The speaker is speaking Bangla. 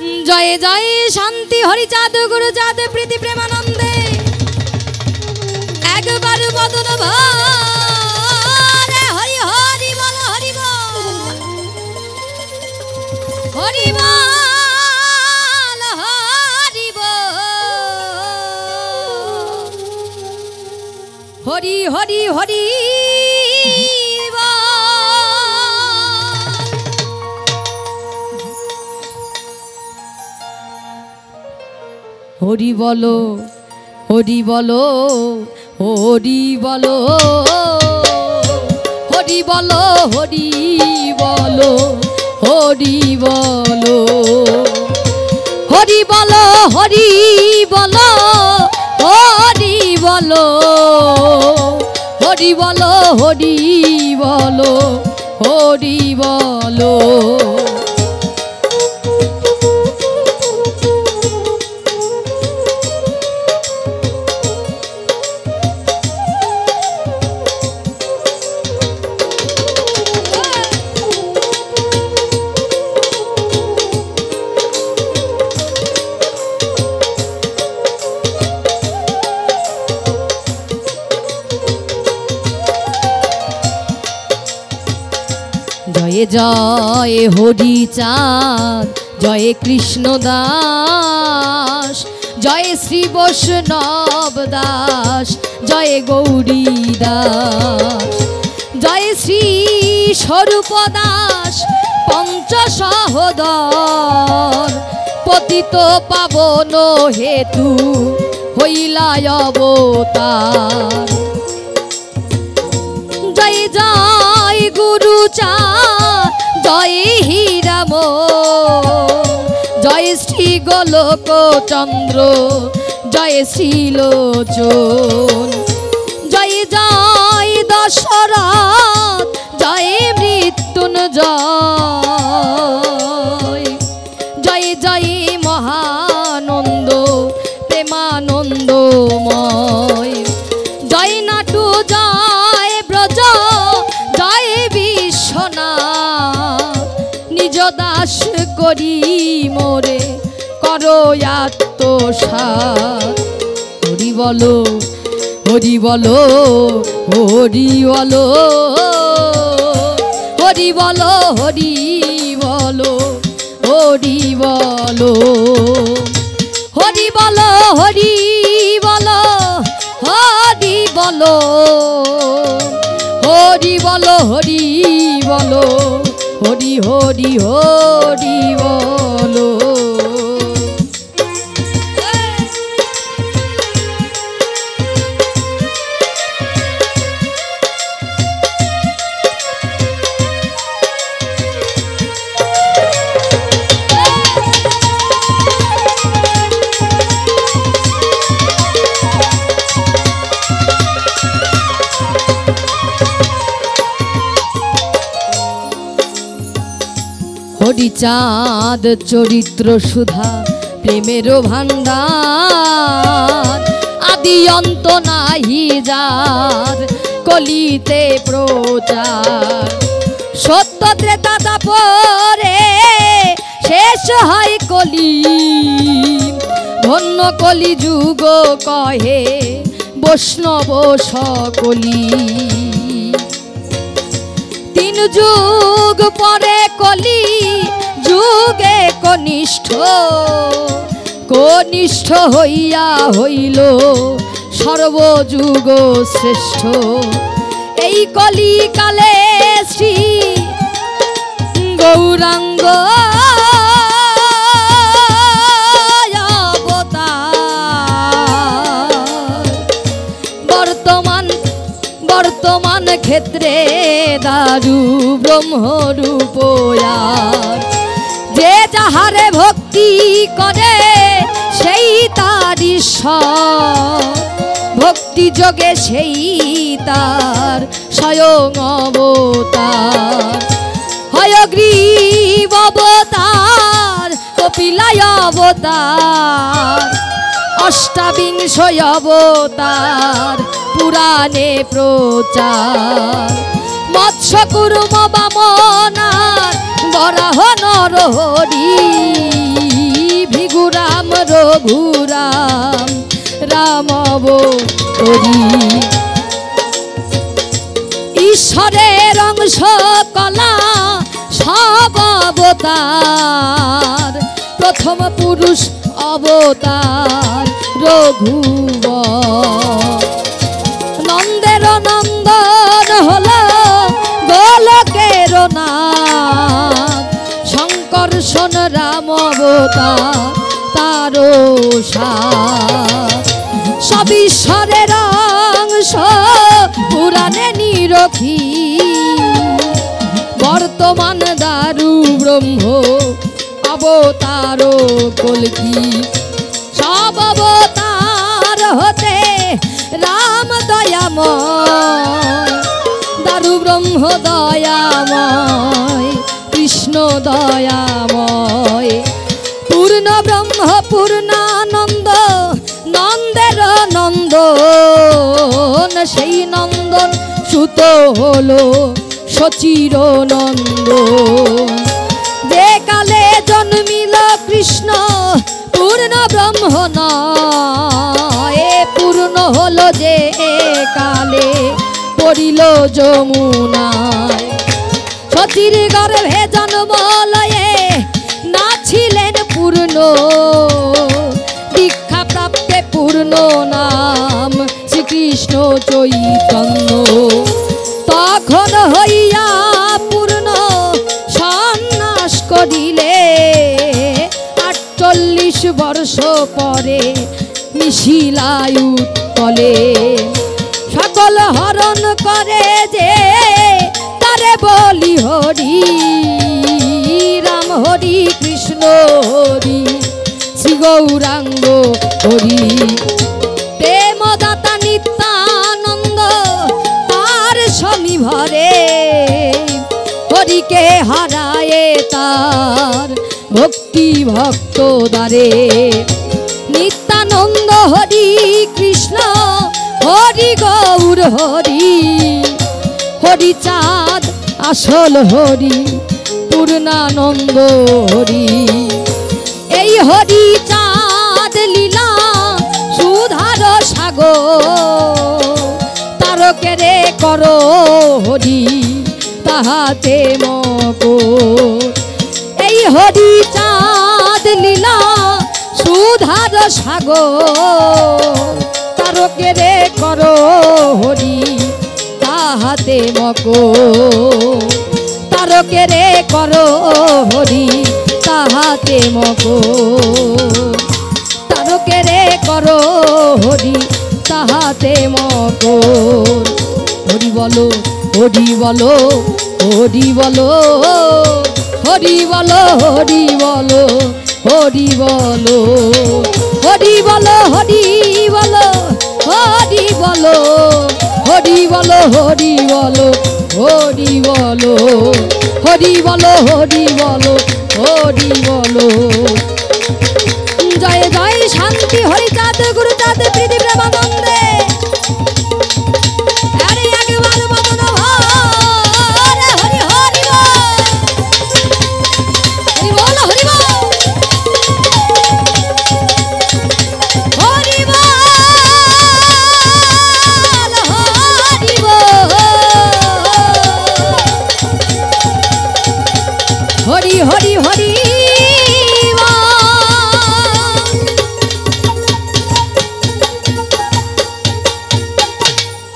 जय जय शांति हरिचाँद गुरुचाँद प्रीति प्रेमानंदे एक बार बदन भरे हरि हरि बोल हरि बोल हरि बोल हरि बोल हरि हरि हरि हरि बोलो हरि बोलो हरि बोलो हरि बोलो हरि बोलो हरि बोलो हरि बोलो हरि बोलो हरि बोलो हरि बोलो हरि बोलो हरि बोलो जय जय हरिचाँद जय कृष्णदास जय श्री वैष्णव दास जय गौरी दास जय श्री स्वरूप दास पंच सहोदर पतित पावन हेतु हইলা अवतार जय जय गुरुचाँद जय हीराम जय श्री गोलोक चंद्र जय श्रीलोचन जय जय दशरथ जय मृत्युंजय जय जय महानंद प्रेमानंदमय जय नाटु जय ब्रज जय विश्वनाथ निज दास करी मोरे करो आत्मसात हरि बोलो हरि बोलो हरि बोलो हरि बोलो हरि बोलो हरि बोलो हरि बोलो हरि बोलो हरि बोलो हरि बोलो हरि बोलो हरि हरि हरि बोलो हरिचाँद चरित्र सुधा प्रेमेर भाण्डार आदि अंत नाहि जार कलिते प्रचार सत्य त्रेता दापरे शेष हय कलि धन्य कलि जुग कहे वैष्णव सकलि तीन जुग परे कलि जुगे कनिष्ठ कनिष्ठ हইয়া হইল सर्वजुग श्रेष्ठ এই কলি কালে শ্রী গৌরাঙ্গ অবতার বর্তমান বর্তমান ক্ষেত্রে দারু ব্রহ্মরূপয়ার যে যাহারে ভক্তি করে সেই তার ঈশ্বর ভক্তি যোগে সেই তার স্বয়ং অবতার হয়গ্রীব অবতার কপিলায় অবতার অষ্টাবিংশ অবতার পুরাণে প্রচার মৎস্য কুর্ম বামনার বরাহ নরহরি রঘুরাম রাম অবতরী। ঈশ্বরের অংশ কলা সব অবতার, প্রথম পুরুষ অবতার রঘুবর। নন্দের নন্দন হলো গোলকের নাথ, শঙ্কর্ষণ রাম অবতার তারো সাথ। সব ঈশ্বরের অংশ পুরাণে নিরখি, বর্তমান দারু ব্রহ্ম অবতার কল্কি। সব অবতার হতে রাম দয়াময়, দারু ব্রহ্ম দয়াময়, কৃষ্ণ দয়াময়। পূর্ণ ব্রহ্ম পূর্ণানন্দ নন্দের নন্দন, সেই নন্দন সুত হলো সচির নন্দন। যে কালে জন্মিল কৃষ্ণ পূর্ণ ব্রহ্ম নয়, পূর্ণ হলো যে কালে পড়িল যমুনায়। সচির গর্ভে জন্ম লয়ে না ছিলেন পূর্ণ, দীক্ষা প্রাপ্তে পূর্ণ নাম শ্রীকৃষ্ণ চৈতন্য। তখন হইয়া পূর্ণ সন্ন্যাস করিলে, 48 বর্ষ পরে মিশিলায়ু তলে। সকল হরণ করে যে তারে বলি হরি রাম, হরি কৃষ্ণ হরি শ্রী গৌরাঙ্গ হরি। প্রেমদাতা নিত্যানন্দ তার স্বামী ভরে, হরিকে হারায়ে তার ভক্তি ভক্ত দ্বারে। নিত্যানন্দ হরি কৃষ্ণ হরি গৌর হরি, হরি চাঁদ আসল হরি পূর্ণানন্দ হরি। এই হরি চাঁদ লীলা সুধার সাগর, তারকেরে করো হরি তাহাতে মকর। এই হরি চাঁদ লীলা সুধার সাগর, তারকেরে করো হরি তাহাতে মকর। তারকেরে করো হরি তাহাতে মকর, তারকেরে করো হরি তাহাতে মকর। হরি বলো হরি বলো হরি বলো, হরি বলো হরি বলো হরি বলো, হরি বলো হরি বলো হরি বলো, হরি বলো হরি বলো হরি বলো, হরি বলো হরি বলো